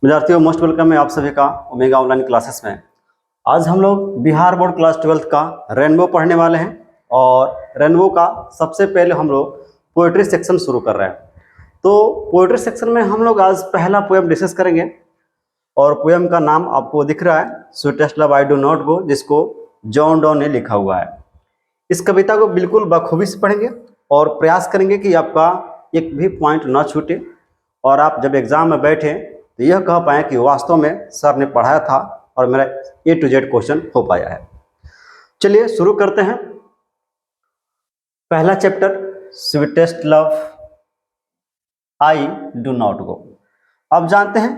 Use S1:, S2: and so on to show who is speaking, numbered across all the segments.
S1: विद्यार्थियों, most welcome है आप सभी का ओमेगा ऑनलाइन क्लासेस में। आज हम लोग बिहार बोर्ड क्लास 12th का रेनबो पढ़ने वाले हैं और रेनबो का सबसे पहले हम लोग पोएट्री सेक्शन शुरू कर रहे हैं। तो पोएट्री सेक्शन में हम लोग आज पहला पोएम डिस्कस करेंगे और पोएम का नाम आपको दिख रहा है, sweetest love I do not गो, जिसको जॉन डॉन ने लिखा हुआ है। इस कविता को बिल्कुल बखूबी से पढ़ेंगे और प्रयास करेंगे कि आपका एक भी पॉइंट ना छूटे और आप जब एग्जाम में बैठे तो यह कह पाएँ कि वास्तव में सर ने पढ़ाया था और मेरा A to Z क्वेश्चन हो पाया है। चलिए शुरू करते हैं। पहला chapter, sweetest love I do not गो। अब जानते हैं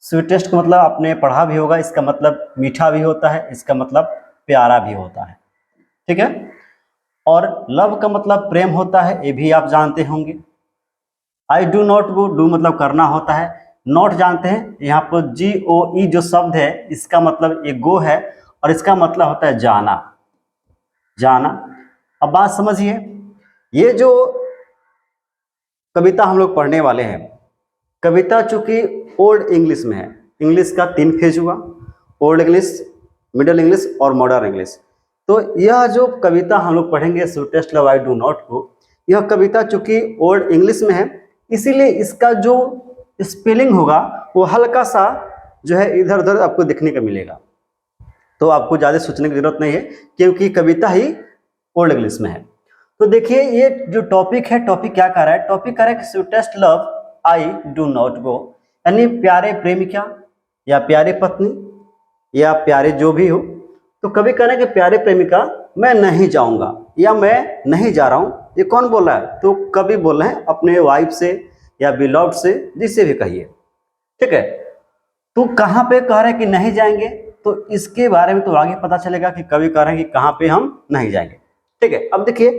S1: स्वीटेस्ट का मतलब आपने पढ़ा भी होगा, इसका मतलब मीठा भी होता है, इसका मतलब प्यारा भी होता है, ठीक है। और लव का मतलब प्रेम होता है, ये भी आप जानते होंगे। आई डू नॉट गो, डू मतलब करना होता है, नॉट जानते हैं, यहाँ पर GOE जो शब्द है इसका मतलब ये गो है और इसका मतलब होता है जाना, जाना। अब बात समझिए, ये जो कविता हम लोग पढ़ने वाले हैं, कविता चूंकि ओल्ड इंग्लिश में है, इंग्लिश का 3 फेज हुआ, ओल्ड इंग्लिश, मिडिल इंग्लिश और मॉडर्न इंग्लिश। तो यह जो कविता हम लोग पढ़ेंगे sweetest love I do not गो, यह कविता चूंकि ओल्ड इंग्लिश में है, इसीलिए इसका जो स्पेलिंग होगा वो हल्का सा जो है इधर उधर आपको दिखने का मिलेगा। तो आपको ज़्यादा सोचने की जरूरत नहीं है क्योंकि कविता ही ओल्ड इंग्लिश में है। तो देखिए ये जो टॉपिक है, टॉपिक क्या कर रहा है, टॉपिक कर रहा है कि sweetest love I do not गो, यानी प्यारे प्रेमिका या प्यारे पत्नी या प्यारे जो भी हो, तो कभी कहना कि प्यारे प्रेमिका मैं नहीं जाऊंगा या मैं नहीं जा रहा हूं। ये कौन बोल रहा है? तो कभी बोल रहे हैं अपने वाइफ से या बिलव्ड से, जिससे भी कहिए, ठीक है। तो कहाँ पे कह रहे हैं कि नहीं जाएंगे, तो इसके बारे में तो आगे पता चलेगा कि कभी कह रहे हैं कि कहाँ पे हम नहीं जाएंगे, ठीक है। अब देखिए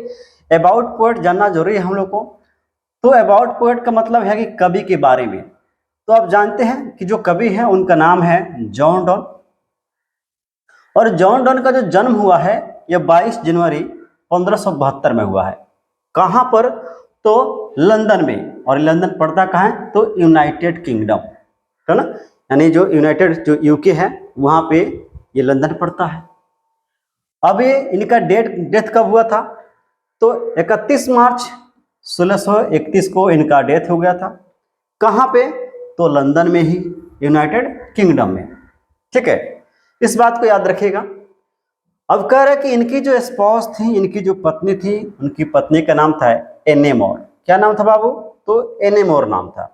S1: अबाउट पोएट जानना जरूरी है हम लोग को। तो अबाउट पोएट का मतलब है कि कवि के बारे में। तो आप जानते हैं कि जो कवि हैं उनका नाम है जॉन डॉन, और जॉन डॉन का जो जन्म हुआ है यह 22 जनवरी 1572 में हुआ है। कहाँ पर? तो लंदन में। और लंदन पड़ता कहाँ है? तो यूनाइटेड किंगडम, है ना, यानी जो यूनाइटेड जो UK है वहाँ पे ये लंदन पड़ता है। अब ये इनका डेथ कब हुआ था? तो 31 मार्च 1631 को इनका डेथ हो गया था। कहाँ पे? तो लंदन में ही, यूनाइटेड किंगडम में, ठीक है। इस बात को याद रखिएगा। अब कह रहे कि इनकी जो स्पाउस थी, इनकी जो पत्नी थी, उनकी पत्नी का नाम था एने मोर। क्या नाम था बाबू? तो एने मोर नाम था।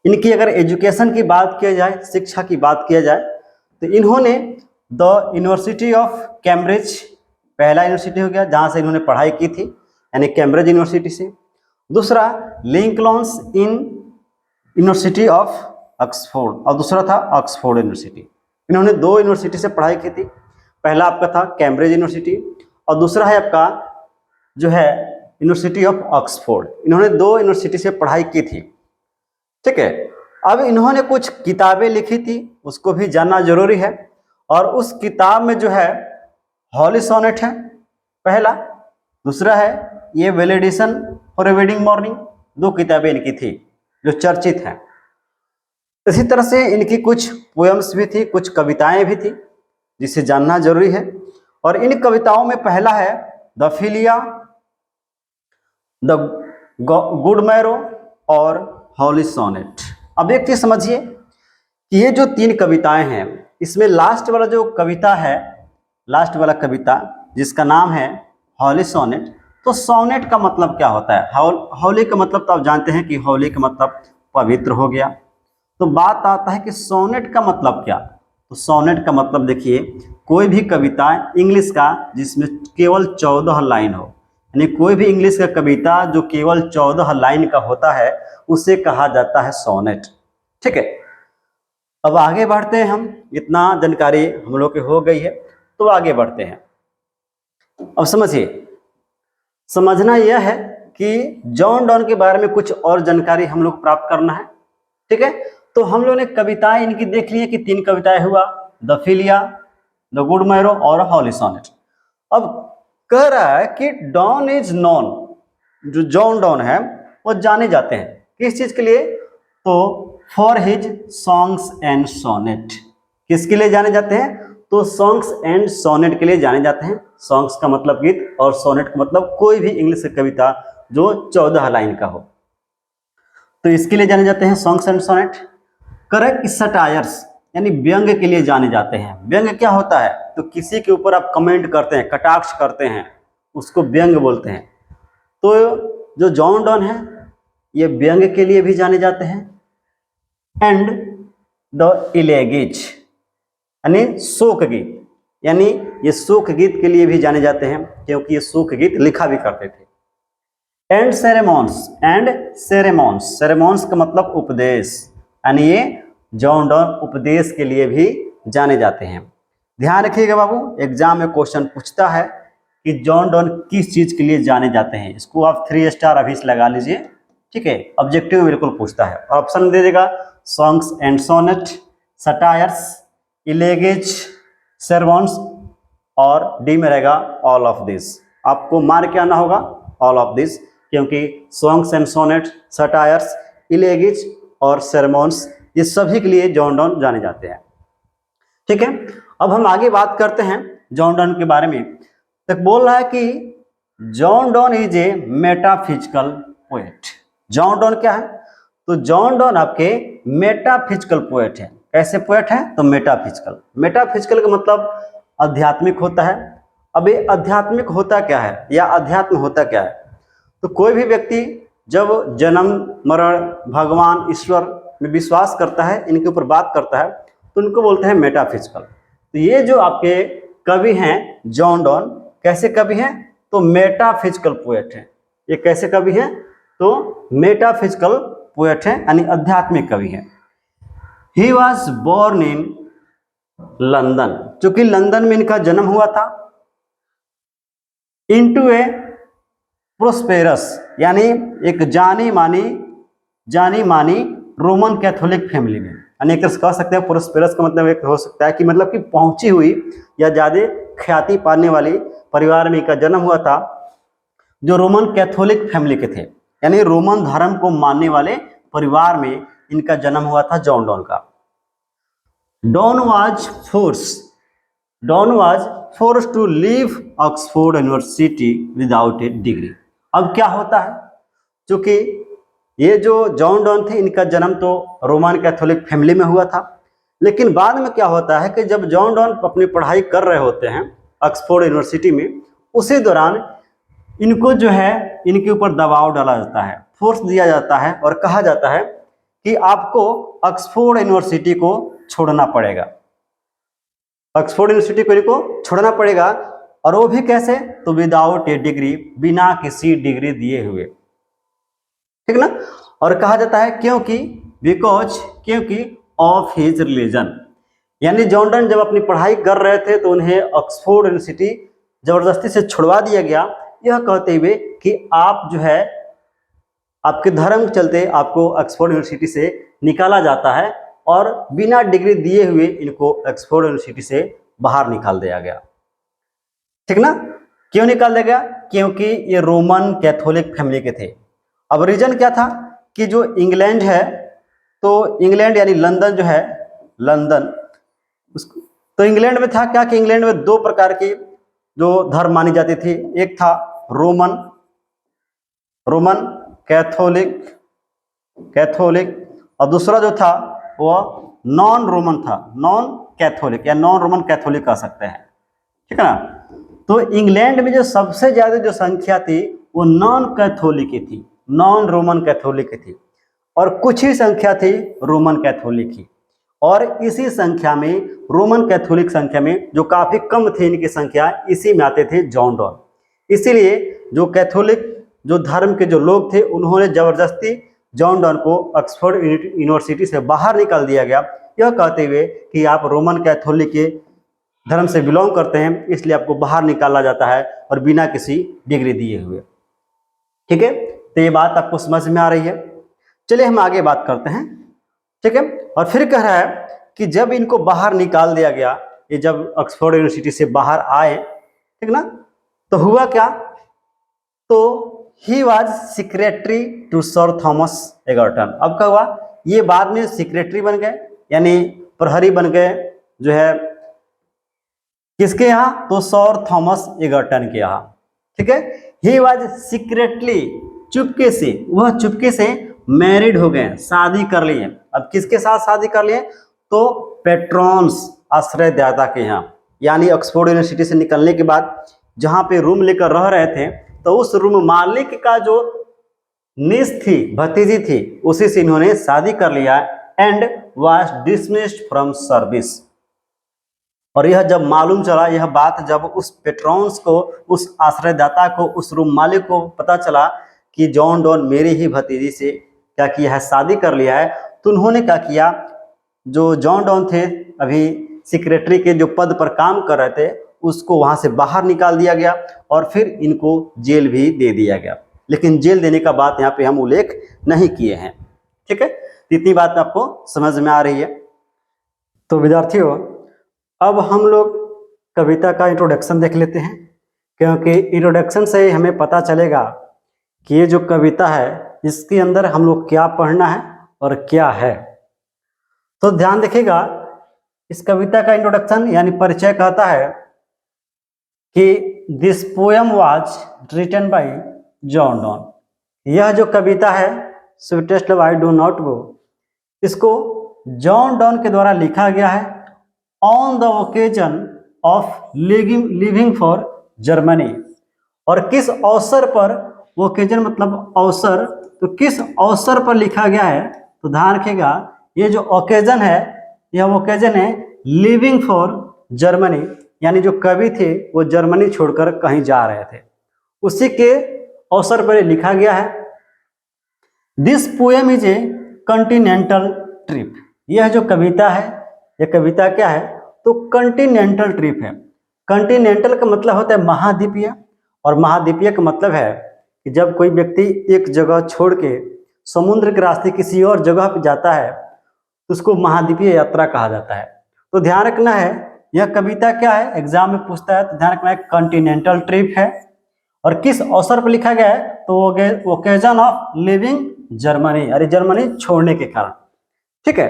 S1: इनकी अगर एजुकेशन की बात किया जाए, शिक्षा की बात किया जाए, तो इन्होंने द यूनिवर्सिटी ऑफ कैम्ब्रिज, पहला यूनिवर्सिटी हो गया जहाँ से इन्होंने पढ़ाई की थी, यानी कैम्ब्रिज यूनिवर्सिटी से। दूसरा लिंकलॉन्स इन यूनिवर्सिटी ऑफ ऑक्सफोर्ड, और दूसरा था ऑक्सफोर्ड यूनिवर्सिटी। इन्होंने 2 यूनिवर्सिटी से पढ़ाई की थी। पहला आपका था कैम्ब्रिज यूनिवर्सिटी और दूसरा है आपका जो है यूनिवर्सिटी ऑफ ऑक्सफोर्ड। इन्होंने 2 यूनिवर्सिटी से पढ़ाई की थी, ठीक है। अब इन्होंने कुछ किताबें लिखी थी, उसको भी जानना जरूरी है। और उस किताब में जो है हॉली सोनेट है पहला, दूसरा है ये वेलेडिशन फॉर ए वेडिंग मॉर्निंग। 2 किताबें इनकी थी जो चर्चित हैं। इसी तरह से इनकी कुछ पोएम्स भी थी, कुछ कविताएं भी थी, जिसे जानना जरूरी है। और इन कविताओं में पहला है the philia, the good marrow और हॉली सोनेट। अब एक चीज समझिए कि ये जो 3 कविताएं हैं, इसमें लास्ट वाला जो कविता है, लास्ट वाला कविता जिसका नाम है हॉली सोनेट, तो सोनेट का मतलब क्या होता है? हॉली का मतलब तो आप जानते हैं कि हॉली का मतलब पवित्र हो गया। तो बात आता है कि सोनेट का मतलब क्या? तो सोनेट का मतलब देखिए, कोई भी कविता इंग्लिश का जिसमें केवल 14 लाइन हो, यानी कोई भी इंग्लिश का कविता जो केवल 14 लाइन का होता है उसे कहा जाता है सोनेट, ठीक है। अब आगे बढ़ते हैं हम, इतना जानकारी हम लोग की हो गई है तो आगे बढ़ते हैं। अब समझिए, समझना यह है कि जॉन डॉन के बारे में कुछ और जानकारी हम लोग प्राप्त करना है, ठीक है। तो हम लोगों ने कविताएं इनकी देख ली है कि 3 कविताएं हुआ, the philia, the good marrow और हॉली सोनेट। अब कह रहा है कि डॉन इज नॉन, जो जॉन डॉन है वो जाने जाते हैं किस चीज के लिए? तो for his songs and sonnet. किसके लिए जाने जाते हैं? तो सॉन्ग्स एंड सोनेट के लिए जाने जाते हैं। सॉन्ग्स का मतलब गीत और सोनेट का मतलब कोई भी इंग्लिश की कविता जो 14 लाइन का हो, तो इसके लिए जाने जाते हैं songs and sonnet. Correct satires यानी व्यंग के लिए जाने जाते हैं। व्यंग क्या होता है? तो किसी के ऊपर आप कमेंट करते हैं, कटाक्ष करते हैं, उसको व्यंग बोलते हैं। तो जो जॉन डॉन है ये व्यंग के लिए भी जाने जाते हैं। एंड द इलेगिज यानी शोक गीत, यानी ये शोक गीत के लिए भी जाने जाते हैं क्योंकि ये शोक गीत लिखा भी करते थे। एंड सेरेमॉन्स, सेरेमॉन्स का मतलब उपदेश, यानी ये जॉन डॉन उपदेश के लिए भी जाने जाते हैं। ध्यान रखिएगा बाबू, एग्जाम में क्वेश्चन पूछता है कि जॉन डॉन किस चीज के लिए जाने जाते हैं। इसको आप 3 स्टार अभी से लगा लीजिए, ठीक है। ऑब्जेक्टिव में बिल्कुल पूछता है। ऑप्शन दे देगा सॉन्ग्स एंड सोनेट, सटायर्स, इलेगेज, सेरेमॉन्स, और डी में रहेगा ऑल ऑफ दिस। आपको मार्क क्या आना होगा? ऑल ऑफ दिस, क्योंकि सॉन्ग्स एंड सोनेट, सटायर्स, इलेगिज और सेरेमॉन्स ये सभी के लिए जॉन डॉन जाने जाते हैं, ठीक है। अब हम आगे बात करते हैं जॉन डॉन के बारे में। तक बोल रहा है कि John Donne is a metaphysical poet. John don क्या है? तो जॉन डॉन आपके मेटाफिजिकल पोएट है। कैसे पोएट है? तो मेटाफिजिकल। मेटाफिजिकल का मतलब आध्यात्मिक होता है। अब ये आध्यात्मिक होता क्या है या अध्यात्म होता क्या है? तो कोई भी व्यक्ति जब जन्म, मरण, भगवान, ईश्वर में विश्वास करता है, इनके ऊपर बात करता है, तो उनको बोलते हैं मेटाफिजिकल। तो ये जो आपके कवि हैं जॉन डॉन, कैसे कवि हैं? तो मेटाफिजिकल पोएट हैं। ये कैसे कवि हैं? तो मेटाफिजिकल पोएट हैं, यानी आध्यात्मिक कवि हैं। He was born in London, चूंकि लंदन में इनका जन्म हुआ था। इनटू ए प्रोस्पेरस यानी एक जानी मानी रोमन कैथोलिक फैमिली में, यानी एक कह सकते हैं प्रोस्पेरस का मतलब एक हो सकता है कि मतलब कि पहुंची हुई या ज्यादा ख्याति पाने वाली परिवार में इनका जन्म हुआ था, जो रोमन कैथोलिक फैमिली के थे, यानी रोमन धर्म को मानने वाले परिवार में इनका जन्म हुआ था जॉन डॉन का। Donne was force to leave Oxford University without a degree. अब क्या होता है, क्योंकि ये जो जॉन डॉन थे इनका जन्म तो रोमन कैथोलिक फैमिली में हुआ था, लेकिन बाद में क्या होता है कि जब जॉन डॉन अपनी पढ़ाई कर रहे होते हैं ऑक्सफोर्ड यूनिवर्सिटी में, उसी दौरान इनको जो है इनके ऊपर दबाव डाला जाता है, फोर्स दिया जाता है और कहा जाता है कि आपको ऑक्सफोर्ड यूनिवर्सिटी को छोड़ना पड़ेगा। ऑक्सफोर्ड यूनिवर्सिटी को इनको छोड़ना पड़ेगा, और वो भी कैसे? तो विदाउट ए डिग्री, बिना किसी डिग्री दिए हुए, ठीक ना। और कहा जाता है क्योंकि ऑफ हिज रिलीजन, यानी जॉन डॉन जब अपनी पढ़ाई कर रहे थे तो उन्हें ऑक्सफोर्ड यूनिवर्सिटी जबरदस्ती से छुड़वा दिया गया, यह कहते हुए कि आप जो है आपके धर्म के चलते आपको ऑक्सफोर्ड यूनिवर्सिटी से निकाला जाता है, और बिना डिग्री दिए हुए इनको ऑक्सफोर्ड यूनिवर्सिटी से बाहर निकाल दिया गया, ठीक ना। क्यों निकाल दिया गया? क्योंकि ये रोमन कैथोलिक फैमिली के थे। अब रीजन क्या था कि जो इंग्लैंड है, तो इंग्लैंड यानी लंदन जो है, लंदन उसको, तो इंग्लैंड में था क्या कि इंग्लैंड में 2 प्रकार की जो धर्म मानी जाती थी। एक था रोमन कैथोलिक, और दूसरा जो था वह नॉन रोमन था, नॉन कैथोलिक या नॉन रोमन कैथोलिक कह सकते हैं, ठीक है ना। तो इंग्लैंड में जो सबसे ज्यादा जो संख्या थी वो नॉन कैथोलिक की थी, नॉन रोमन कैथोलिक की थी, और कुछ ही संख्या थी रोमन कैथोलिक की। और इसी संख्या में, रोमन कैथोलिक संख्या में जो काफी कम थे इनकी संख्या, इसी में आते थे जॉन डॉन। इसीलिए जो कैथोलिक जो धर्म के जो लोग थे उन्होंने जबरदस्ती जॉन डॉन को ऑक्सफोर्ड यूनिवर्सिटी से बाहर निकाल दिया गया, यह कहते हुए कि आप रोमन कैथोलिक के धर्म से बिलोंग करते हैं, इसलिए आपको बाहर निकाला जाता है और बिना किसी डिग्री दिए हुए, ठीक है। तो ये बात आपको समझ में आ रही है। चलिए हम आगे बात करते हैं, ठीक है। और फिर कह रहा है कि जब इनको बाहर निकाल दिया गया, ये जब ऑक्सफोर्ड यूनिवर्सिटी से बाहर आए, ठीक ना, तो हुआ क्या? तो he was secretary to sir Thomas Egerton. अब क्या हुआ? ये बाद में सेक्रेटरी बन गए, यानी प्रहरी बन गए जो है किसके यहाँ, तो सर थॉमस एगर्टन के यहाँ। ठीक है, ही वाज सीक्रेटली, चुपके से, वह चुपके से मैरिड हो गए, शादी कर लिए। अब किसके साथ शादी कर लिए, तो पेट्रॉन्स, आश्रयदाता के यहाँ, यानी ऑक्सफोर्ड यूनिवर्सिटी से निकलने के बाद जहाँ पे रूम लेकर रह रहे थे, तो उस रूम मालिक का जो निस थी, भतीजी थी, उसी से इन्होंने शादी कर लिया and was dismissed from service. और यह जब मालूम चला, यह बात जब उस पेट्रॉन्स को, उस आश्रयदाता को, उस रूम मालिक को पता चला कि जॉन डॉन मेरी ही भतीजी से क्या किया है, शादी कर लिया है, तो उन्होंने क्या किया, जो जॉन डॉन थे अभी सेक्रेटरी के जो पद पर काम कर रहे थे, उसको वहां से बाहर निकाल दिया गया और फिर इनको जेल भी दे दिया गया। लेकिन जेल देने का बात यहाँ पे हम उल्लेख नहीं किए हैं। ठीक है, इतनी बात आपको समझ में आ रही है। तो विद्यार्थियों, अब हम लोग कविता का इंट्रोडक्शन देख लेते हैं, क्योंकि इंट्रोडक्शन से ही हमें पता चलेगा कि ये जो कविता है इसके अंदर हम लोग क्या पढ़ना है और क्या है। तो ध्यान देखिएगा, इस कविता का इंट्रोडक्शन यानी परिचय कहता है कि this poem was written by John Donne. यह जो कविता है sweetest love I do not go, इसको जॉन डॉन के द्वारा लिखा गया है on the occasion of living for Germany. और किस अवसर पर, ओकेजन मतलब अवसर, तो किस अवसर पर लिखा गया है, तो ध्यान रखिएगा, ये जो ओकेजन है, यह ओकेजन है लिविंग फॉर जर्मनी, यानी जो कवि थे वो जर्मनी छोड़कर कहीं जा रहे थे, उसी के अवसर पर लिखा गया है। This poem is a continental trip. यह जो कविता है, यह कविता क्या है, तो कॉन्टिनेंटल ट्रिप है। कॉन्टिनेंटल का मतलब होता है महाद्वीपीय, और महाद्वीपीय का मतलब है कि जब कोई व्यक्ति एक जगह छोड़ के समुद्र के रास्ते किसी और जगह पर जाता है तो उसको महाद्वीपीय यात्रा कहा जाता है। तो ध्यान रखना है, यह कविता क्या है, एग्जाम में पूछता है, तो ध्यान रखना है कॉन्टिनेंटल ट्रिप है। और किस अवसर पर लिखा गया है, तो ओकेजन ऑफ लिविंग जर्मनी, अरे जर्मनी छोड़ने के कारण। ठीक है,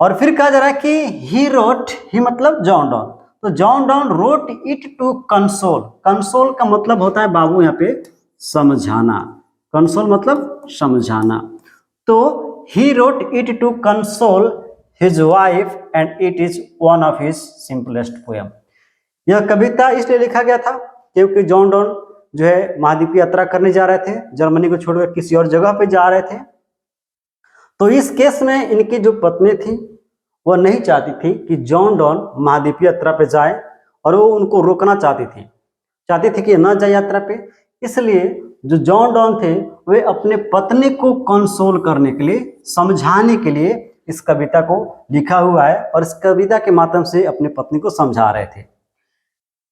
S1: और फिर कहा जा रहा है कि ही रोट, ही मतलब जॉन डॉन, तो John Donne wrote it to console. Console का मतलब होता है बाबू यहाँ पे समझाना, कंसोल मतलब समझाना। तो he wrote it to console his wife and it is one of his simplest poem. यह कविता इसलिए लिखा गया था क्योंकि जॉन डॉन जो है महाद्वीपीय यात्रा करने जा रहे थे, जर्मनी को छोड़कर किसी और जगह पे जा रहे थे। तो इस केस में इनकी जो पत्नी थी वह नहीं चाहती थी कि जॉन डॉन महाद्वीपीय यात्रा पे जाए, और वो उनको रोकना चाहती थी कि न जाए यात्रा पे। इसलिए जो जॉन डॉन थे वे अपने पत्नी को कंसोल करने के लिए, समझाने के लिए इस कविता को लिखा हुआ है, और इस कविता के माध्यम से अपनी पत्नी को समझा रहे थे।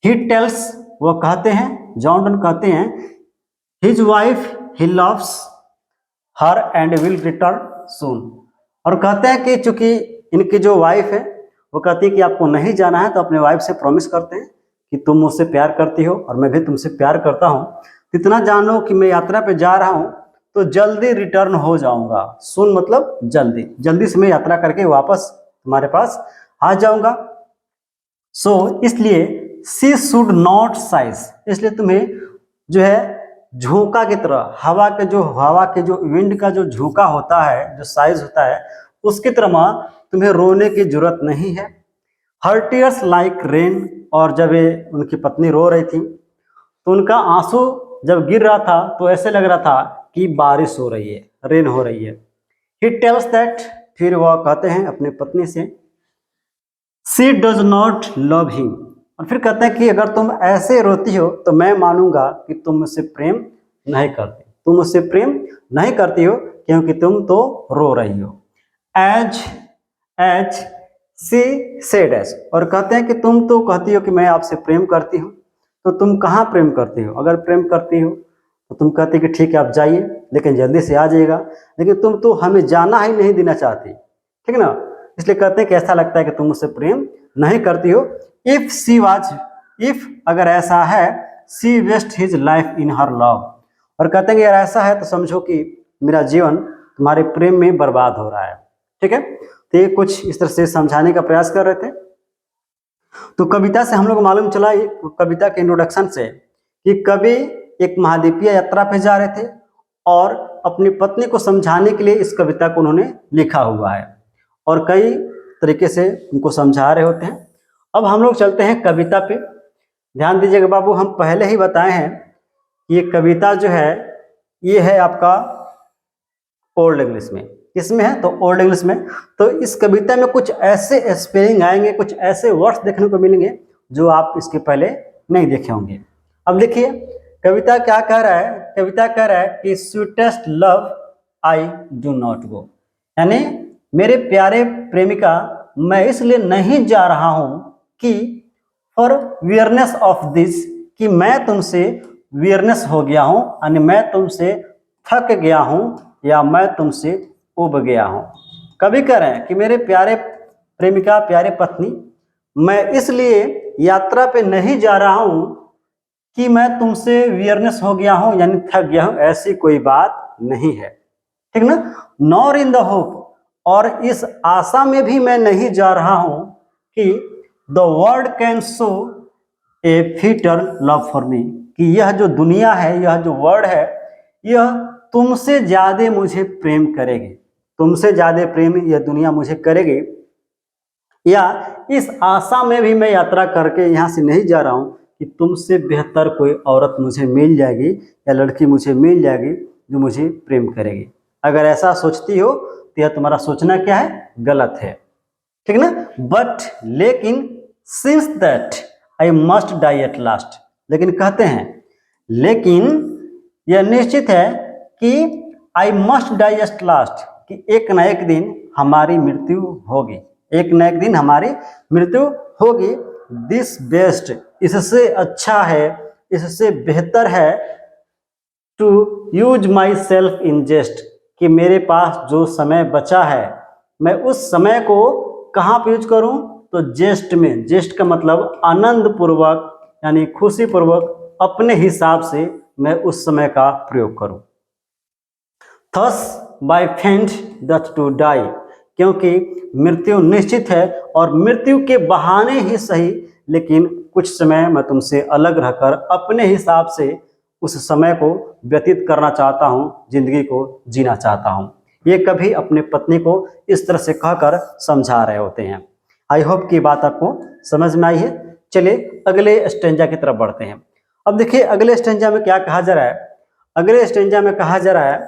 S1: ही टेल्स, वो कहते हैं, जॉन डॉन कहते हैं, his wife he loves her and will return soon. और कहते हैं कि चूंकि इनकी जो वाइफ है वो कहती है कि आपको नहीं जाना है, तो अपने वाइफ से प्रॉमिस करते हैं कि तुम मुझसे प्यार करती हो और मैं भी तुमसे प्यार करता हूँ, इतना जानो कि मैं यात्रा पे जा रहा हूँ तो जल्दी रिटर्न हो जाऊंगा। सुन मतलब जल्दी, जल्दी से मैं यात्रा करके वापस तुम्हारे पास आ जाऊंगा। सो इसलिए सी शुड नॉट साइज, इसलिए तुम्हें जो है झोंका की तरह, हवा के जो विंड का जो झोंका होता है, जो साइज होता है, उसकी तरह तुम्हें रोने की जरूरत नहीं है। हर टीयर्स लाइक रेन, और जब उनकी पत्नी रो रही थी तो उनका आंसू जब गिर रहा था तो ऐसे लग रहा था कि बारिश हो रही है, रेन हो रही है। ही टेल्स दैट, फिर वह कहते हैं अपनी पत्नी से, she does not love him, और फिर कहते हैं कि अगर तुम ऐसे रोती हो तो मैं मानूंगा कि तुम मुझसे प्रेम नहीं करती, तुम मुझसे प्रेम नहीं करती हो क्योंकि तुम तो रो रही हो। एज सी सेड एज, और कहते हैं कि तुम तो कहती हो कि मैं आपसे प्रेम करती हूँ, तो तुम कहाँ प्रेम करती हो, अगर प्रेम करती हो तो तुम कहती कि ठीक है आप जाइए लेकिन जल्दी से आ जाइएगा, लेकिन तुम तो हमें जाना ही नहीं देना चाहती, ठीक ना, इसलिए कहते हैं कि ऐसा लगता है कि तुम मुझसे प्रेम नहीं करती हो। इफ शी वाज, इफ अगर ऐसा है, she waste his life in her love, और कहते हैं कि अगर ऐसा है तो समझो कि मेरा जीवन तुम्हारे प्रेम में बर्बाद हो रहा है। ठीक है, तो ये कुछ इस तरह से समझाने का प्रयास कर रहे थे। तो कविता से हम लोग मालूम चला, कविता के इंट्रोडक्शन से, कि कवि एक महाद्वीपीय यात्रा पे जा रहे थे और अपनी पत्नी को समझाने के लिए इस कविता को उन्होंने लिखा हुआ है और कई तरीके से उनको समझा रहे होते हैं। अब हम लोग चलते हैं कविता पे। ध्यान दीजिएगा बाबू, हम पहले ही बताए हैं कि ये कविता जो है ये है आपका ओल्ड इंग्लिश में। किसमें है? तो ओल्ड इंग्लिश में। तो इस कविता में कुछ ऐसे स्पेलिंग आएंगे, कुछ ऐसे वर्ड्स देखने को मिलेंगे जो आप इसके पहले नहीं देखे होंगे। अब देखिए कविता क्या कह रहा है। कविता कह रहा है कि sweetest love I do not गो, यानी मेरे प्यारे प्रेमिका मैं इसलिए नहीं जा रहा हूं कि फॉर वियरनेस ऑफ दिस, कि मैं तुमसे वियरनेस हो गया हूं, यानी मैं तुमसे थक गया हूं या मैं तुमसे उब गया हूं। कवि कह रहे हैं कि मेरे प्यारे प्रेमिका, प्यारे पत्नी, मैं इसलिए यात्रा पे नहीं जा रहा हूं कि मैं तुमसे वियरनेस हो गया हूं यानी थक गया हूं, ऐसी कोई बात नहीं है। ठीक ना? नॉर इन द होप, और इस आशा में भी मैं नहीं जा रहा हूं कि the world can show A fitter love for me, कि यह जो दुनिया है, यह जो वर्ल्ड है, यह तुमसे ज्यादा मुझे प्रेम करेगी, तुमसे ज्यादा प्रेम यह दुनिया मुझे करेगी, या इस आशा में भी मैं यात्रा करके यहाँ से नहीं जा रहा हूँ कि तुमसे बेहतर कोई औरत मुझे मिल जाएगी या लड़की मुझे मिल जाएगी जो मुझे प्रेम करेगी। अगर ऐसा सोचती हो तो यह तुम्हारा सोचना क्या है? गलत है। ठीक ना? बट लेकिन since that I must die at last, लेकिन कहते हैं लेकिन यह निश्चित है कि I must die at last, कि एक ना एक दिन हमारी मृत्यु होगी, एक ना एक दिन हमारी मृत्यु होगी। दिस बेस्ट, इससे अच्छा है, इससे बेहतर है, to use myself in jest, कि मेरे पास जो समय बचा है मैं उस समय को कहाँ पे यूज करूं? तो जेस्ट में। जेस्ट का मतलब आनंद पूर्वक यानी खुशी पूर्वक अपने हिसाब से मैं उस समय का प्रयोग करूं। थस बाय फेंट दैट टू डाई, क्योंकि मृत्यु निश्चित है और मृत्यु के बहाने ही सही, लेकिन कुछ समय मैं तुमसे अलग रहकर अपने हिसाब से उस समय को व्यतीत करना चाहता हूं, जिंदगी को जीना चाहता हूं। ये कभी अपने पत्नी को इस तरह से कहकर समझा रहे होते हैं। आई होप कि बात आपको समझ में आई है। चलिए अगले स्टेंजा की तरफ बढ़ते हैं। अब देखिए अगले स्टेंजा में क्या कहा जा रहा है। अगले स्टेंजा में कहा जा रहा है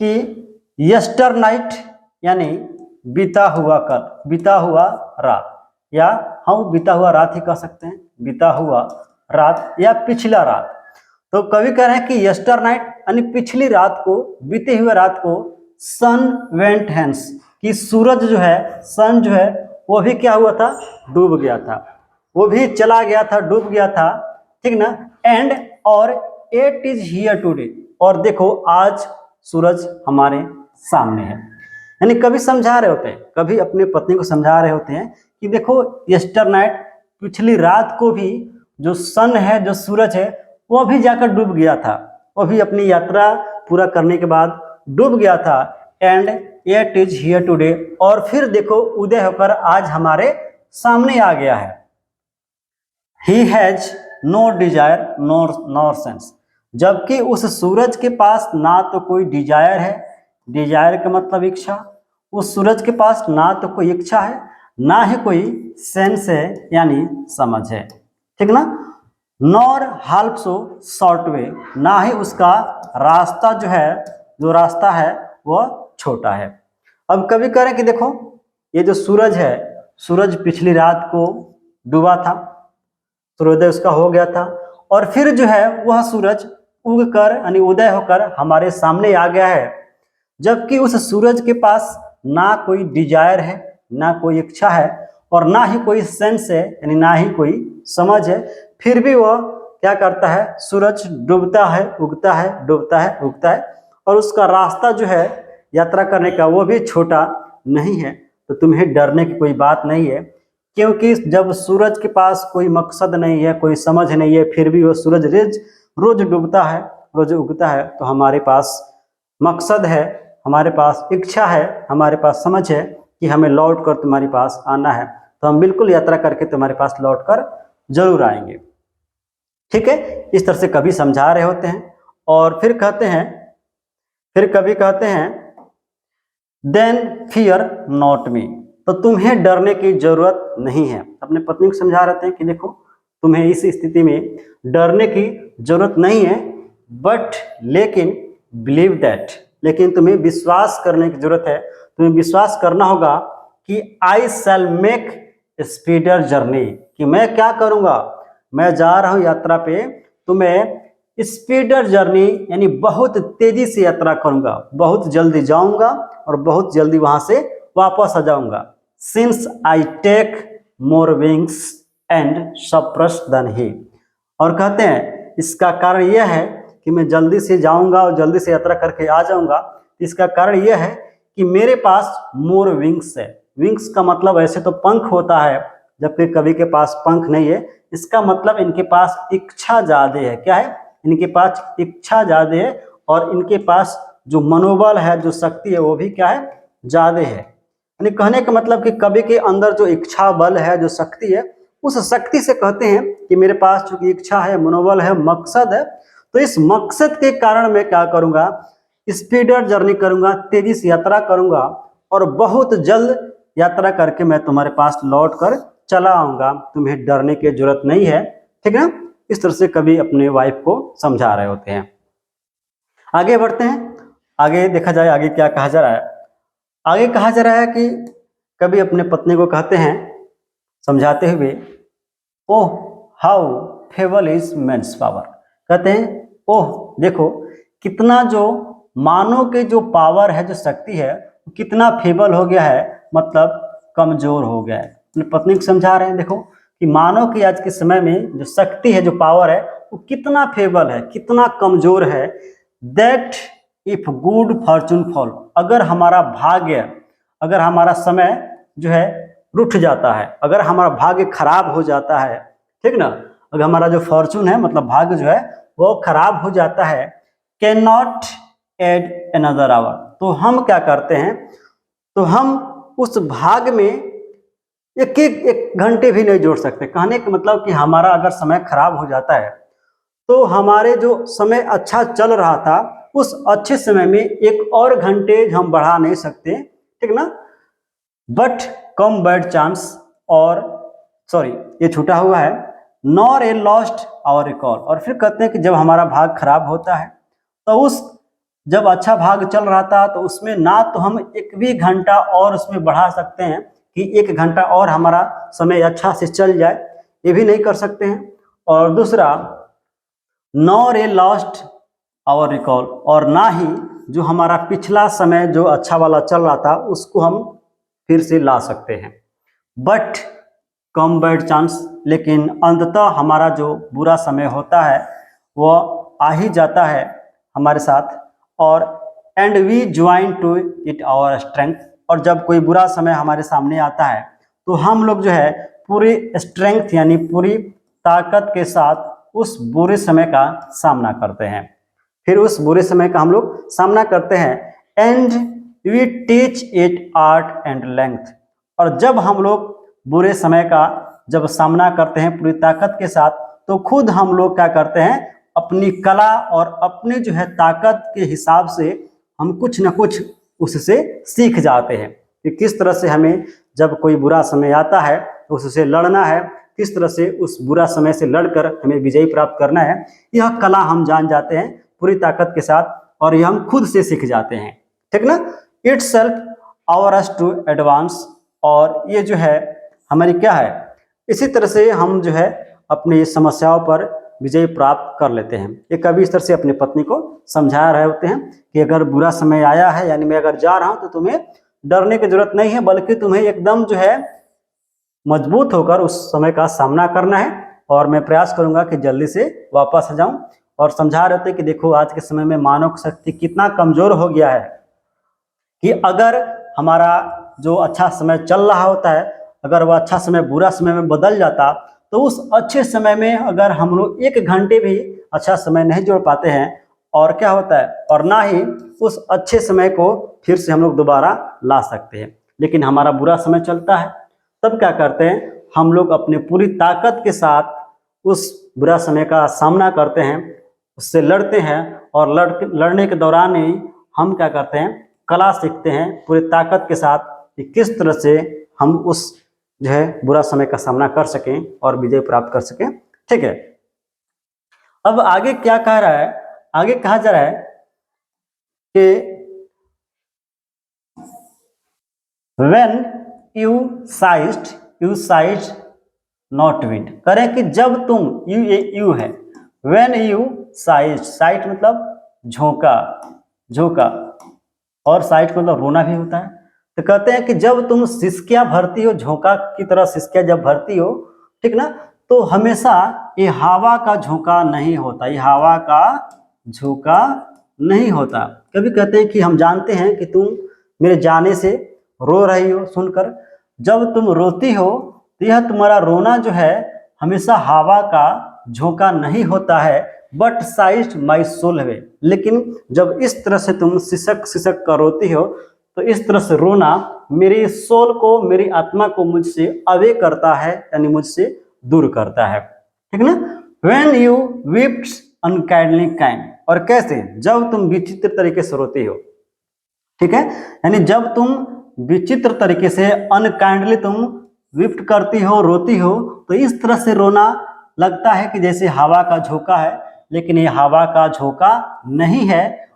S1: कि यस्टर नाइट, यानी बीता हुआ कल, बीता हुआ रात, या हम बीता हुआ रात ही कह सकते हैं, बीता हुआ रात या पिछला रात। तो कवि कह रहे हैं कि यस्टर नाइट यानी पिछली रात को, बीते हुए रात को, सन वेंट हेंस, कि सूरज जो है, सन जो है वो भी क्या हुआ था? डूब गया था, वो भी चला गया था, डूब गया था। ठीक ना? एंड और इट इज हियर टुडे, और देखो आज सूरज हमारे सामने है। यानी कभी समझा रहे होते हैं, कभी अपने पत्नी को समझा रहे होते हैं कि देखो यस्टर नाइट, पिछली रात को भी जो सन है, जो सूरज है, वो भी जाकर डूब गया था, वो भी अपनी यात्रा पूरा करने के बाद डूब गया था। And it is here today, और फिर देखो उदय होकर आज हमारे सामने आ गया है। He has no desire nor sense, जबकि उस सूरज के पास ना तो कोई डिजायर है, डिजायर का मतलब इच्छा, उस सूरज के पास ना तो कोई इच्छा है ना ही कोई सेंस है यानी समझ है। ठीक ना? Nor half so short way, ना ही उसका रास्ता जो है, जो रास्ता है वह छोटा है। अब कवि कह रहे हैं कि देखो ये जो सूरज है, सूरज पिछली रात को डूबा था, सूर्योदय उसका हो गया था, और फिर जो है वह सूरज उग कर यानी उदय होकर हमारे सामने आ गया है। जबकि उस सूरज के पास ना कोई डिजायर है, ना कोई इच्छा है, और ना ही कोई सेंस है यानी ना ही कोई समझ है, फिर भी वह क्या करता है? सूरज डूबता है, उगता है, डूबता है, उगता है, और उसका रास्ता जो है यात्रा करने का वो भी छोटा नहीं है। तो तुम्हें डरने की कोई बात नहीं है, क्योंकि जब सूरज के पास कोई मकसद नहीं है, कोई समझ नहीं है, फिर भी वो सूरज रोज डूबता है, रोज उगता है, तो हमारे पास मकसद है, हमारे पास इच्छा है, हमारे पास समझ है कि हमें लौट कर तुम्हारे पास आना है, तो हम बिल्कुल यात्रा करके तुम्हारे पास लौट कर जरूर आएंगे। ठीक है, इस तरह से कवि समझा रहे होते हैं। और फिर कवि कहते हैं देन फियर नॉट मी, तो तुम्हें डरने की जरूरत नहीं है। अपने पत्नी को समझा रहे हैं कि देखो तुम्हें इस स्थिति में डरने की जरूरत नहीं है, बट लेकिन बिलीव दैट, लेकिन तुम्हें विश्वास करने की जरूरत है, तुम्हें विश्वास करना होगा कि आई शैल मेक स्पीडर जर्नी, कि मैं क्या करूंगा, मैं जा रहा हूं यात्रा पे, तो मैं स्पीडर जर्नी यानी बहुत तेजी से यात्रा करूंगा, बहुत जल्दी जाऊंगा और बहुत जल्दी वहां से वापस आ जाऊंगा। Since I take more wings and suppress than he, और कहते हैं इसका कारण यह है कि मैं जल्दी से जाऊंगा और जल्दी से यात्रा करके आ जाऊंगा। इसका कारण यह है कि मेरे पास मोर विंग्स है। विंग्स का मतलब ऐसे तो पंख होता है, जबकि कवि के पास पंख नहीं है। इसका मतलब इनके पास इच्छा ज्यादा है। क्या है? इनके पास इच्छा ज्यादा है, और इनके पास जो मनोबल है, जो शक्ति है, वो भी क्या है? ज्यादा है। यानी कहने का मतलब कि कवि के अंदर जो इच्छा बल है, जो शक्ति है, उस शक्ति से कहते हैं कि मेरे पास चूंकि इच्छा है, मनोबल है, मकसद है, तो इस मकसद के कारण मैं क्या करूंगा? स्पीडर जर्नी करूंगा, तेजी से यात्रा करूंगा, और बहुत जल्द यात्रा करके मैं तुम्हारे पास लौट कर चला आऊंगा। तुम्हें डरने की जरूरत नहीं है। ठीक है ना? इस तरह से कवि अपने वाइफ को समझा रहे होते हैं। आगे बढ़ते हैं, आगे देखा जाए आगे क्या कहा जा रहा है। आगे कहा जा रहा है कि कवि अपने पत्नी को कहते हैं समझाते हुए, oh how feeble is man's power, कहते हैं ओह देखो कितना जो मानव के जो पावर है, जो शक्ति है, कितना फेबल हो गया है, मतलब कमजोर हो गया है। अपनी पत्नी को समझा रहे हैं देखो कि मानव की आज के समय में जो शक्ति है, जो पावर है, वो कितना फेबल है, कितना कमजोर है। That if good Fortune fall, अगर हमारा भाग्य, अगर हमारा समय जो है रुठ जाता है, अगर हमारा भाग्य खराब हो जाता है, ठीक ना, अगर हमारा जो फॉर्चून है मतलब भाग्य जो है वो खराब हो जाता है, can not add another hour, तो हम क्या करते हैं? तो हम उस भाग में एक घंटे भी नहीं जोड़ सकते। कहने का मतलब कि हमारा अगर समय खराब हो जाता है, तो हमारे जो समय अच्छा चल रहा था, उस अच्छे समय में एक और घंटे हम बढ़ा नहीं सकते। ठीक ना? बट कम बैड चांस, और सॉरी ये छूटा हुआ है, nor a lost hour recall, और फिर कहते हैं कि जब हमारा भाग खराब होता है, तो उस जब अच्छा भाग चल रहा था तो उसमें ना तो हम एक भी घंटा और उसमें बढ़ा सकते हैं कि एक घंटा और हमारा समय अच्छा से चल जाए, ये भी नहीं कर सकते हैं। और दूसरा, nor a lost hour recall, और ना ही जो हमारा पिछला समय जो अच्छा वाला चल रहा था उसको हम फिर से ला सकते हैं। बट कम बैड चांस, लेकिन अंततः हमारा जो बुरा समय होता है वो आ ही जाता है हमारे साथ, और and we join to it our strength, और जब कोई बुरा समय हमारे सामने आता है तो हम लोग जो है पूरी स्ट्रेंथ यानी पूरी ताकत के साथ उस बुरे समय का सामना करते हैं। फिर उस बुरे समय का हम लोग सामना करते हैं, and we teach it art and length, और जब हम लोग बुरे समय का जब सामना करते हैं पूरी ताकत के साथ, तो खुद हम लोग क्या करते हैं? अपनी कला और अपने जो है ताकत के हिसाब से हम कुछ न कुछ उससे सीख जाते हैं कि किस तरह से हमें जब कोई बुरा समय आता है तो उससे लड़ना है, किस तरह से उस बुरा समय से लड़कर हमें विजय प्राप्त करना है। यह कला हम जान जाते हैं पूरी ताकत के साथ, और यह हम खुद से सीख जाते हैं। ठीक ना? Itself our us to advance, और ये जो है हमारी क्या है, इसी तरह से हम जो है अपनी समस्याओं पर विजय प्राप्त कर लेते हैं। ये कवि इस तरह से अपनी पत्नी को समझा रहे होते हैं कि अगर बुरा समय आया है, यानी मैं अगर जा रहा हूं, तो तुम्हें डरने की जरूरत नहीं है, बल्कि तुम्हें एकदम जो है मजबूत होकर उस समय का सामना करना है, और मैं प्रयास करूंगा कि जल्दी से वापस आ जाऊं। और समझा रहे थे कि देखो आज के समय में मानव शक्ति कितना कमजोर हो गया है कि अगर हमारा जो अच्छा समय चल रहा होता है, अगर वह अच्छा समय बुरा समय में बदल जाता, तो उस अच्छे समय में अगर हम लोग एक घंटे भी अच्छा समय नहीं जोड़ पाते हैं, और क्या होता है, और ना ही उस अच्छे समय को फिर से हम लोग दोबारा ला सकते हैं। लेकिन हमारा बुरा समय चलता है, तब क्या करते हैं, हम लोग अपने पूरी ताकत के साथ उस बुरा समय का सामना करते हैं, उससे लड़ते हैं, और लड़ने के दौरान ही हम क्या करते हैं, कला सीखते हैं पूरी ताकत के साथ कि किस तरह से हम उस जो है बुरा समय का सामना कर सकें और विजय प्राप्त कर सकें। ठीक है, अब आगे क्या कह रहा है, आगे कहा जा रहा है कि when you sized not wind, करें कि जब तुम यू है, when you साइट मतलब झोंका, झोंका, और साइट मतलब रोना भी होता है। तो कहते हैं कि जब तुम सिसकियां भरती हो, झोंका की तरह सिसकियां जब भरती हो, ठीक ना, तो हमेशा ये हवा का झोंका नहीं होता, ये हवा का झोंका नहीं होता। कभी कहते हैं कि हम जानते हैं कि तुम मेरे जाने से रो रही हो सुनकर, जब तुम रोती हो तो यह तुम्हारा रोना जो है हमेशा हवा का झोंका नहीं होता है, बट साइज माई सोल है। लेकिन जब इस तरह से तुम सिसक सिसक कर रोती हो, तो इस तरह से रोना मेरी सोल को, मेरी आत्मा को मुझसे अवे करता है, यानी मुझसे दूर करता है। ठीक ना, when you wept unkindly kind, और कैसे, जब तुम विचित्र तरीके से रोती हो। ठीक है, यानी जब तुम विचित्र तरीके से अनकाइंडली तुम विप्ट करती हो, रोती हो, तो इस तरह से रोना लगता है कि जैसे हवा का झोंका है, लेकिन ये हवा का झोंका नहीं है।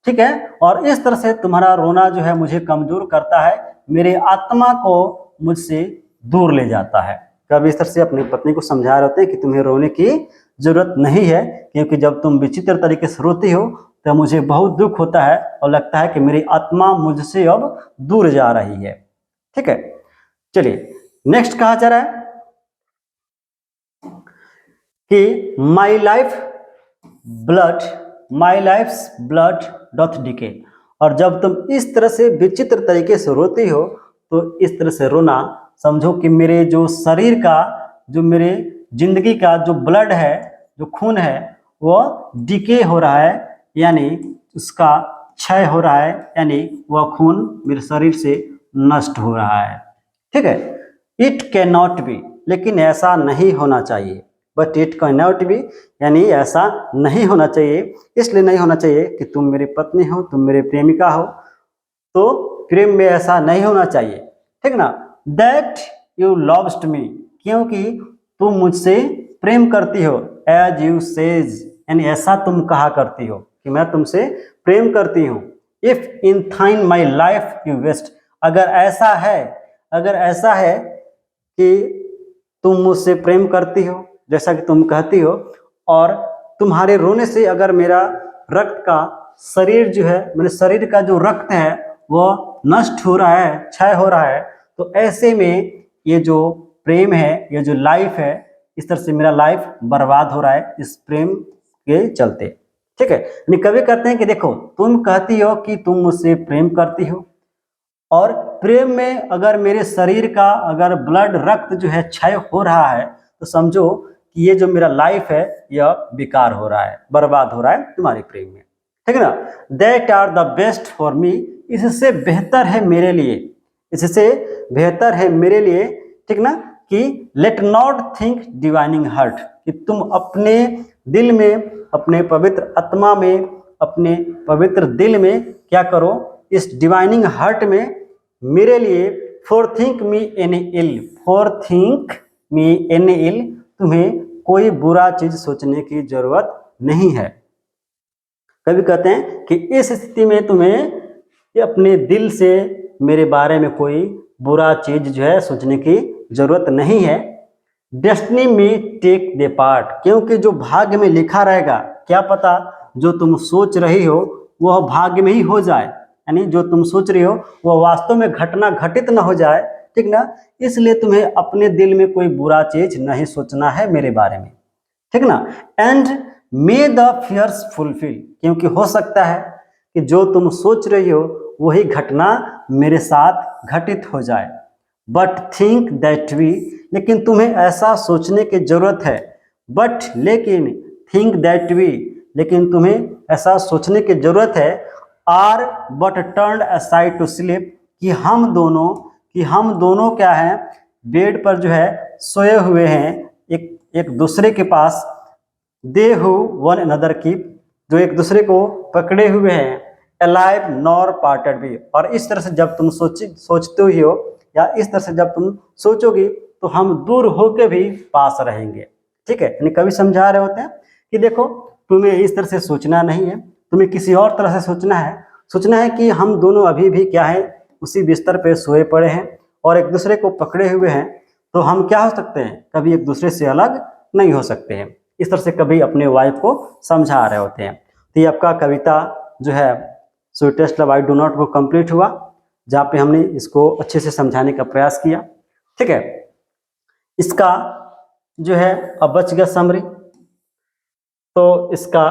S1: ठीक है, और इस तरह से तुम्हारा रोना जो है मुझे कमजोर करता है, मेरे आत्मा को मुझसे दूर ले जाता है। कभी इस तरह से अपनी पत्नी को समझा रहे होते हैं कि तुम्हें रोने की जरूरत नहीं है, क्योंकि जब तुम विचित्र तरीके से रोती हो तो मुझे बहुत दुख होता है और लगता है कि मेरी आत्मा मुझसे अब दूर जा रही है। ठीक है, चलिए नेक्स्ट कहा जा रहा है कि माई लाइफ्स ब्लड डॉथ डिके, और जब तुम इस तरह से विचित्र तरीके से रोती हो, तो इस तरह से रोना समझो कि मेरे जो शरीर का, जो मेरे जिंदगी का जो ब्लड है, जो खून है, वो डिके हो रहा है, यानी उसका क्षय हो रहा है, यानी वह खून मेरे शरीर से नष्ट हो रहा है। ठीक है, इट कैन नॉट बी, लेकिन ऐसा नहीं होना चाहिए, but it can not be, यानी ऐसा नहीं होना चाहिए। इसलिए नहीं होना चाहिए कि तुम मेरी पत्नी हो, तुम मेरे प्रेमिका हो, तो प्रेम में ऐसा नहीं होना चाहिए। ठीक ना, दैट यू लव्ड मी, क्योंकि तुम मुझसे प्रेम करती हो, एज यू सेज, यानी ऐसा तुम कहा करती हो कि मैं तुमसे प्रेम करती हूँ। If in thine my life you waste, अगर ऐसा है कि तुम मुझसे प्रेम करती हो जैसा कि तुम कहती हो, और तुम्हारे रोने से अगर मेरा रक्त का शरीर जो है, मेरे शरीर का जो रक्त है वो नष्ट हो रहा है, क्षय हो रहा है, तो ऐसे में ये जो प्रेम है, ये जो लाइफ है, इस तरह से मेरा लाइफ बर्बाद हो रहा है इस प्रेम के चलते। ठीक है, कभी कहते हैं कि देखो, तुम कहती हो कि तुम मुझसे प्रेम करती हो, और प्रेम में अगर मेरे शरीर का अगर ब्लड रक्त जो है क्षय हो रहा है, तो समझो कि ये जो मेरा लाइफ है यह बेकार हो रहा है, बर्बाद हो रहा है तुम्हारे प्रेम में। ठीक है ना, that are the best for me, इससे बेहतर है मेरे लिए, इससे बेहतर है मेरे लिए। ठीक ना, कि let not think divining heart, कि तुम अपने दिल में, अपने पवित्र आत्मा में, अपने पवित्र दिल में क्या करो, इस डिवाइनिंग हर्ट में मेरे लिए, forethink me any ill, forethink me any ill, तुम्हें कोई बुरा चीज सोचने की जरूरत नहीं है। कभी कहते हैं कि इस स्थिति में तुम्हें अपने दिल से मेरे बारे में कोई बुरा चीज जो है सोचने की जरूरत नहीं है। डेस्टिनी में टेक द पार्ट, क्योंकि जो भाग्य में लिखा रहेगा, क्या पता जो तुम सोच रही हो वह भाग्य में ही हो जाए, यानी जो तुम सोच रही हो वह वास्तव में घटना घटित न हो जाए। ठीक ना, इसलिए तुम्हें अपने दिल में कोई बुरा चीज नहीं सोचना है मेरे बारे में। ठीक ना, and may the fears fulfil, क्योंकि हो सकता है कि जो तुम सोच रही हो वही घटना मेरे साथ घटित हो जाए। बट थिंक दैट वी, लेकिन तुम्हें ऐसा सोचने की जरूरत है, बट लेकिन थिंक दैट वी, लेकिन तुम्हें ऐसा सोचने की जरूरत है। Are but turned aside to sleep, कि हम दोनों क्या है, बेड पर जो है सोए हुए हैं एक दूसरे के पास। दे हु वन अनदर कीप, जो एक दूसरे को पकड़े हुए हैं। अलाइव नॉर पार्टेड भी, और इस तरह से जब तुम सोचते ही हो, या इस तरह से जब तुम सोचोगी तो हम दूर होके भी पास रहेंगे। ठीक है, यानी कवि समझा रहे होते हैं कि देखो तुम्हें इस तरह से सोचना नहीं है, तुम्हें किसी और तरह से सोचना है कि हम दोनों अभी भी क्या है, उसी बिस्तर पे सोए पड़े हैं और एक दूसरे को पकड़े हुए हैं। तो हम क्या हो सकते हैं, कभी एक दूसरे से अलग नहीं हो सकते हैं। इस तरह से कभी अपने वाइफ को समझा रहे होते हैं। तो ये आपका कविता जो है sweetest love I do not वो कंप्लीट हुआ, जहाँ पे हमने इसको अच्छे से समझाने का प्रयास किया। ठीक है, इसका जो है अब बच गया समरी, तो इसका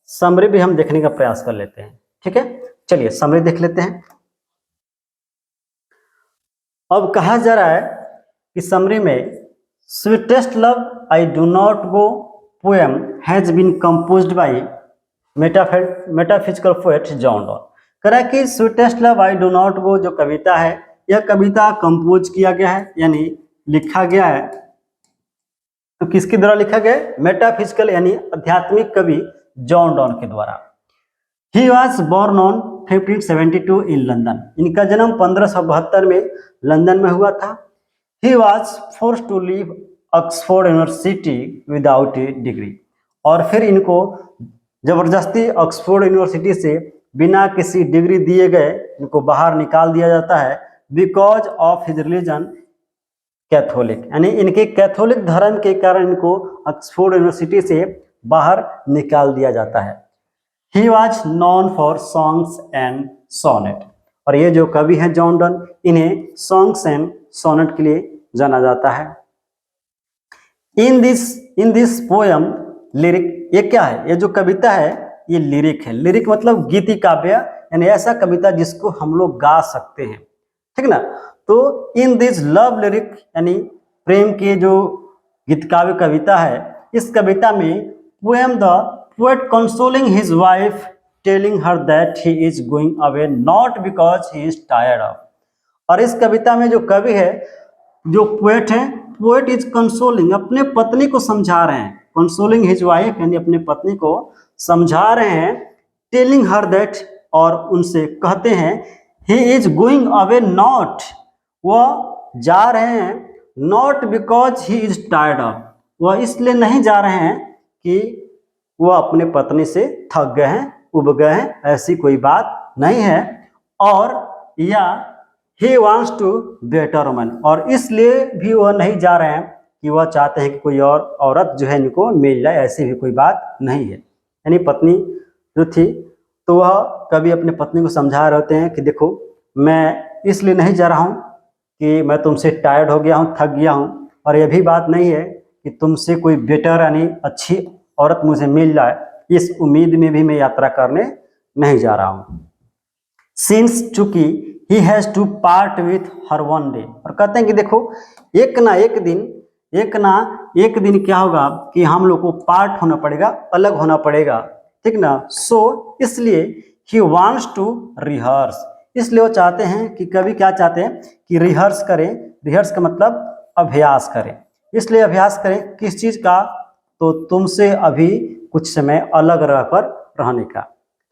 S1: समरी भी हम देखने का प्रयास कर लेते हैं। ठीक है, चलिए समरी देख लेते हैं। अब कहा जा रहा है कि समरी में sweetest love I do not go poem has been composed by metaphysical poet John Donne. कह रहा है कि sweetest love I do not go जो कविता है, यह कविता कंपोज किया गया है, यानी लिखा गया है। तो किसके द्वारा लिखा गया है? मेटाफिजिकल यानी आध्यात्मिक कवि जॉन डॉन के द्वारा। He was born on 1572 in London, इनका जन्म 1572 में लंदन में हुआ था। He was forced to leave Oxford University without a degree, और फिर इनको जबरदस्ती ऑक्सफोर्ड यूनिवर्सिटी से बिना किसी डिग्री दिए गए इनको बाहर निकाल दिया जाता है। Because of his religion Catholic, यानी इनके कैथोलिक धर्म के कारण इनको ऑक्सफोर्ड यूनिवर्सिटी से बाहर निकाल दिया जाता है। He was known for songs and sonnet, और ये जो कवि हैं जॉन डॉन, इन्हें सॉन्ग्स एंड सोनेट के लिए जाना जाता है। इन दिस पोएम लिरिक, ये क्या है, ये जो कविता है ये लिरिक है। लिरिक मतलब गीति काव्य, यानी ऐसा कविता जिसको हम लोग गा सकते हैं। ठीक ना, तो इन दिस लव लिरिक यानी प्रेम के जो गीत काव्य कविता है, इस कविता में poem the poet consoling his wife telling her that he is going away not because he is tired of, और इस कविता में जो कवि है, जो पोएट है, पोएट इज कंसोलिंग, अपने पत्नी को समझा रहे हैं। कंसोलिंग हिज वाइफ यानी अपने पत्नी को समझा रहे हैं। टेलिंग हर दैट, और उनसे कहते हैं he is going away not, वह जा रहे हैं, not because he is tired of, वह इसलिए नहीं जा रहे हैं कि वह अपने पत्नी से थक गए हैं, उब गए हैं, ऐसी कोई बात नहीं है। और या he wants to better woman, और इसलिए भी वह नहीं जा रहे हैं कि वह चाहते हैं कि कोई और औरत जो है इनको मिल जाए, ऐसी भी कोई बात नहीं है। यानी पत्नी जो थी, तो वह कभी अपने पत्नी को समझा रहे होते हैं कि देखो मैं इसलिए नहीं जा रहा हूँ कि मैं तुमसे टायर्ड हो गया हूँ, थक गया हूँ, और यह भी बात नहीं है कि तुमसे कोई बेटर यानी अच्छी औरत मुझे मिल जाए, इस उम्मीद में भी मैं यात्रा करने नहीं जा रहा हूँ। सिंस चूंकि he has to part with her one day, और कहते हैं कि देखो एक ना एक दिन क्या होगा कि हम लोग को पार्ट होना पड़ेगा, अलग होना पड़ेगा। ठीक ना, सो इसलिए ही वांट्स टू रिहर्स, इसलिए वो चाहते हैं कि कभी क्या चाहते हैं कि रिहर्स करें। रिहर्स का मतलब अभ्यास करें, इसलिए अभ्यास करें किस चीज का, तो तुमसे अभी कुछ समय अलग रहकर रहने का।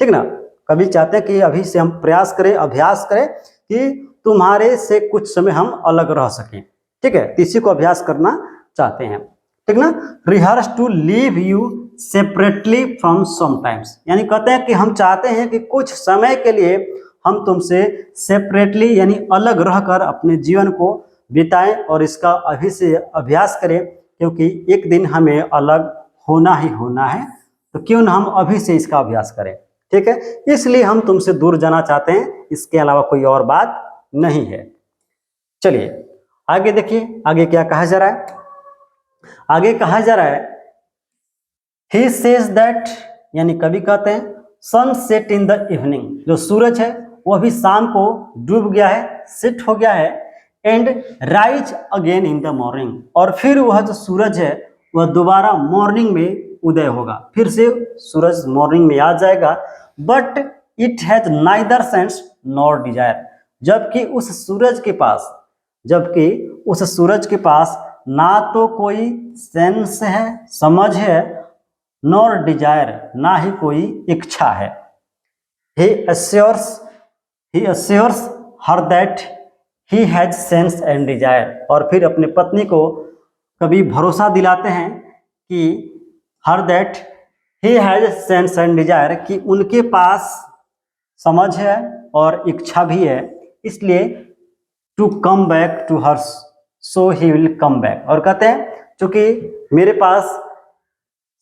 S1: ठीक ना, कभी चाहते हैं कि अभी से हम प्रयास करें, अभ्यास करें कि तुम्हारे से कुछ समय हम अलग रह सकें। ठीक है, इसी को अभ्यास करना चाहते हैं। ठीक ना, rehearse to leave you separately from sometimes, यानी कहते हैं कि हम चाहते हैं कि कुछ समय के लिए हम तुमसे सेपरेटली यानी अलग रहकर अपने जीवन को बिताएं, और इसका अभी से अभ्यास करें, क्योंकि एक दिन हमें अलग होना ही होना है, तो क्यों ना हम अभी से इसका अभ्यास करें। ठीक है, इसलिए हम तुमसे दूर जाना चाहते हैं, इसके अलावा कोई और बात नहीं है। चलिए आगे देखिए, आगे क्या कहा जा रहा है। आगे कहा जा रहा है ही सेज दैट, यानी कवि कहते हैं sun set in the evening, जो सूरज है वह भी शाम को डूब गया है, सेट हो गया है। And rise again in the morning, और फिर वह जो सूरज है वह दोबारा मॉर्निंग में उदय होगा, फिर से सूरज मॉर्निंग में आ जाएगा। But it has neither sense nor desire, जबकि उस सूरज के पास ना तो कोई सेंस है, समझ है, नॉर डिजायर, ना ही कोई इच्छा है। He assures her that he has sense and desire, और फिर अपने पत्नी को कभी भरोसा दिलाते हैं कि her that he has sense and desire, कि उनके पास समझ है और इच्छा भी है, इसलिए to come back to her so he will come back, और कहते हैं क्योंकि मेरे पास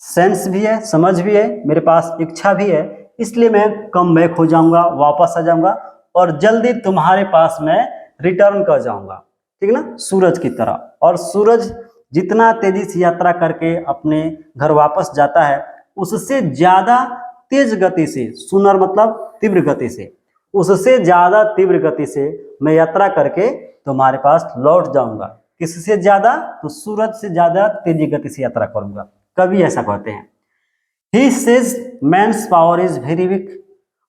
S1: सेंस भी है, समझ भी है, मेरे पास इच्छा भी है, इसलिए मैं कम बैक हो जाऊंगा, वापस आ जाऊंगा और जल्दी तुम्हारे पास मैं रिटर्न कर जाऊंगा, ठीक ना, सूरज की तरह। और सूरज जितना तेजी से यात्रा करके अपने घर वापस जाता है, उससे ज्यादा तेज गति से, सुनर मतलब तीव्र गति से, उससे ज्यादा तीव्र गति से मैं यात्रा करके तुम्हारे पास लौट जाऊंगा। किससे ज्यादा? तो सूरज से ज्यादा तेजी गति से यात्रा करूंगा, कवि ऐसा कहते हैं। He says man's power is very weak,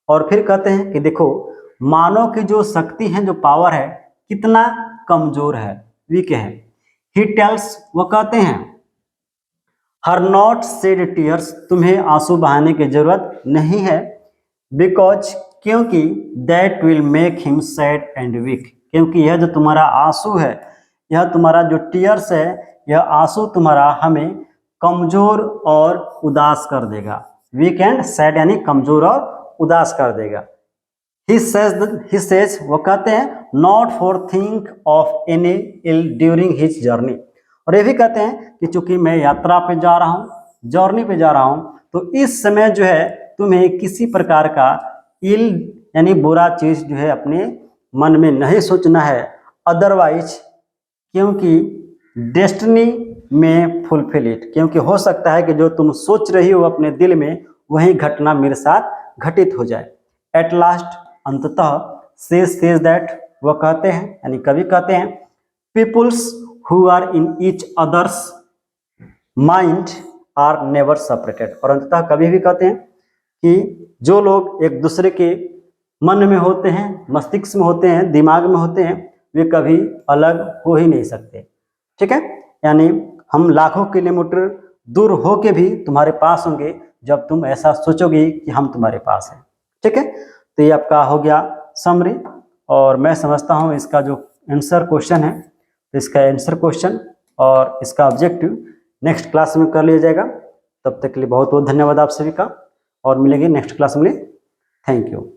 S1: और फिर कहते हैं कि देखो मानव की जो शक्ति है, जो पावर है, कितना कमजोर है, वीक है। He tells, वो कहते हैं, her not shed tears, तुम्हें आंसू बहाने की जरूरत नहीं है, because, क्योंकि that will make him sad and weak, क्योंकि यह जो तुम्हारा आंसू है, यह तुम्हारा जो टीयर्स है, यह आंसू तुम्हारा हमें कमजोर और उदास कर देगा। वीक एंड सैड यानी कमजोर और उदास कर देगा। He says, वो कहते हैं, not for think of any ill during his journey, और ये भी कहते हैं कि चूंकि मैं यात्रा पे जा रहा हूँ, जर्नी पे जा रहा हूँ, तो इस समय जो है तुम्हें किसी प्रकार का इल यानी बुरा चीज जो है अपने मन में नहीं सोचना है, अदरवाइज, क्योंकि डेस्टिनी में फुलफिल इट, क्योंकि हो सकता है कि जो तुम सोच रही हो अपने दिल में, वही घटना मेरे साथ घटित हो जाए। एट लास्ट, अंततः, सेज दैट, वह कहते हैं यानी कवि कहते हैं, peoples who are in each others mind are never separated, और अंततः कवि भी कहते हैं कि जो लोग एक दूसरे के मन में होते हैं, मस्तिष्क में होते हैं, दिमाग में होते हैं, वे कभी अलग हो ही नहीं सकते, ठीक है। यानी हम लाखों किलोमीटर दूर हो के भी तुम्हारे पास होंगे जब तुम ऐसा सोचोगे कि हम तुम्हारे पास हैं, ठीक है। तो ये आपका हो गया समरी, और मैं समझता हूँ इसका जो आंसर क्वेश्चन है, तो इसका आंसर क्वेश्चन और इसका ऑब्जेक्टिव नेक्स्ट क्लास में कर लिया जाएगा। तब तक के लिए बहुत बहुत धन्यवाद आप सभी का, और मिलेंगे नेक्स्ट क्लास में। Thank you.